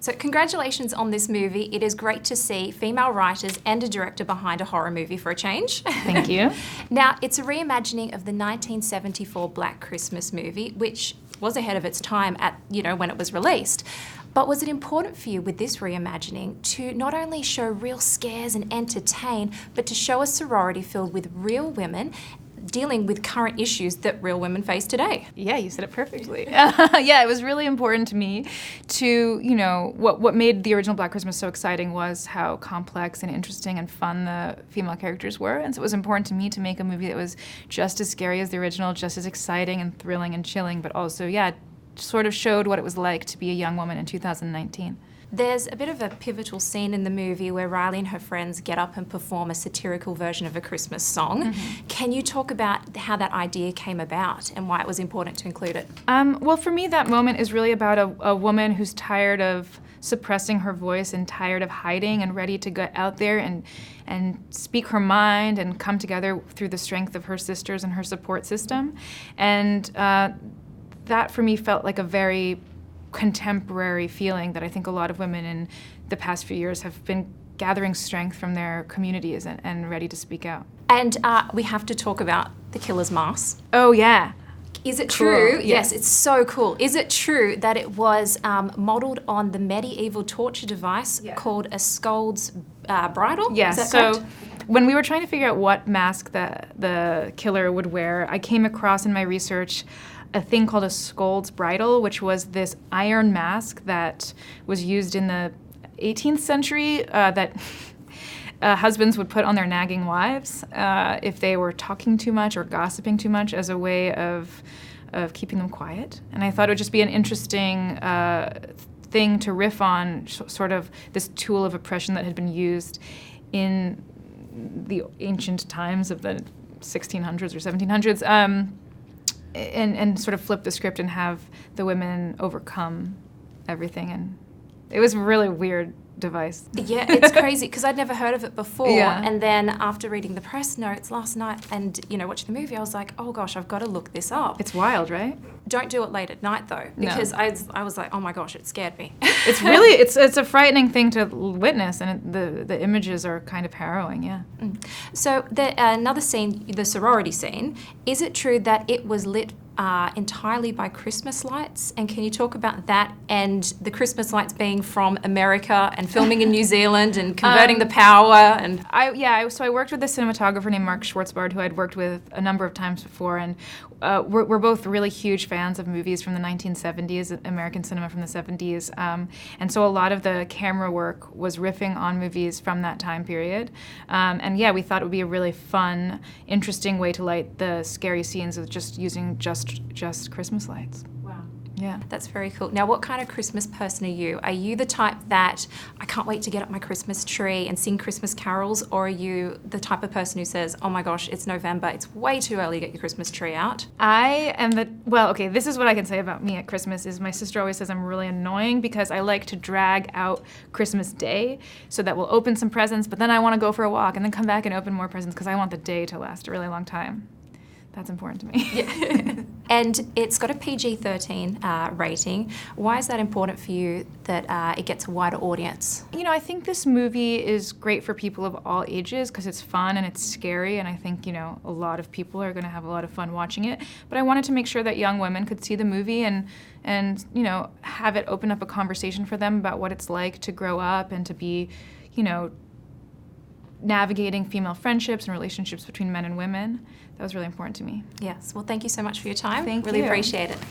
So congratulations on this movie. It is great to see female writers and a director behind a horror movie for a change. Thank you. Now, it's a reimagining of the 1974 Black Christmas movie, which was ahead of its time at, when it was released. But was it important for you with this reimagining to not only show real scares and entertain, but to show a sorority filled with real women dealing with current issues that real women face today? Yeah, you said it perfectly. Yeah, it was really important to me to, what made the original Black Christmas so exciting was how complex and interesting and fun the female characters were. And so it was important to me to make a movie that was just as scary as the original, just as exciting and thrilling and chilling, but also, sort of showed what it was like to be a young woman in 2019. There's a bit of a pivotal scene in the movie where Riley and her friends get up and perform a satirical version of a Christmas song. Mm-hmm. Can you talk about how that idea came about and why it was important to include it? Well, for me, that moment is really about a woman who's tired of suppressing her voice and tired of hiding and ready to get out there and speak her mind and come together through the strength of her sisters and her support system. And that, for me, felt like a very contemporary feeling that I think a lot of women in the past few years have been gathering strength from their communities and ready to speak out. And we have to talk about the killer's mask. Oh, yeah. Is it true? Cool. Yes, it's so cool. Is it true that it was modelled on the medieval torture device called a scold's bridle? Yes. Is that correct? When we were trying to figure out what mask the killer would wear, I came across in my research a thing called a scold's bridle, which was this iron mask that was used in the 18th century that husbands would put on their nagging wives if they were talking too much or gossiping too much as a way of keeping them quiet. And I thought it would just be an interesting thing to riff on, sort of this tool of oppression that had been used in the ancient times of the 1600s or 1700s. And sort of flip the script and have the women overcome everything. And it was a really weird device. Yeah, it's crazy because I'd never heard of it before. Yeah. And then after reading the press notes last night and, watching the movie, I was like, oh gosh, I've got to look this up. It's wild, right? Don't do it late at night though, because I was like, oh my gosh, it scared me. It's really, it's a frightening thing to witness, and the images are kind of harrowing, yeah. So another scene, the sorority scene, is it true that it was lit entirely by Christmas lights? And can you talk about that and the Christmas lights being from America and filming in New Zealand and converting the power? And So I worked with a cinematographer named Mark Schwartzbard, who I'd worked with a number of times before, and we're both really huge fans of movies from the 1970s, American cinema from the 70s, and so a lot of the camera work was riffing on movies from that time period. We thought it would be a really fun, interesting way to light the scary scenes with just using just Christmas lights. wow. Yeah. That's very cool. Now, what kind of Christmas person are you? Are you the type that I can't wait to get up my Christmas tree and sing Christmas carols, or are you the type of person who says, oh my gosh, it's November, it's way too early to get your Christmas tree out? I am this is what I can say about me at Christmas is my sister always says I'm really annoying because I like to drag out Christmas Day so that we'll open some presents, but then I want to go for a walk and then come back and open more presents because I want the day to last a really long time. That's important to me. Yeah. And it's got a PG-13 rating. Why is that important for you that it gets a wider audience? I think this movie is great for people of all ages because it's fun and it's scary, and I think, a lot of people are going to have a lot of fun watching it. But I wanted to make sure that young women could see the movie and have it open up a conversation for them about what it's like to grow up and to be, navigating female friendships and relationships between men and women. That was really important to me. Yes. Well, thank you so much for your time. Thank you. Really appreciate it.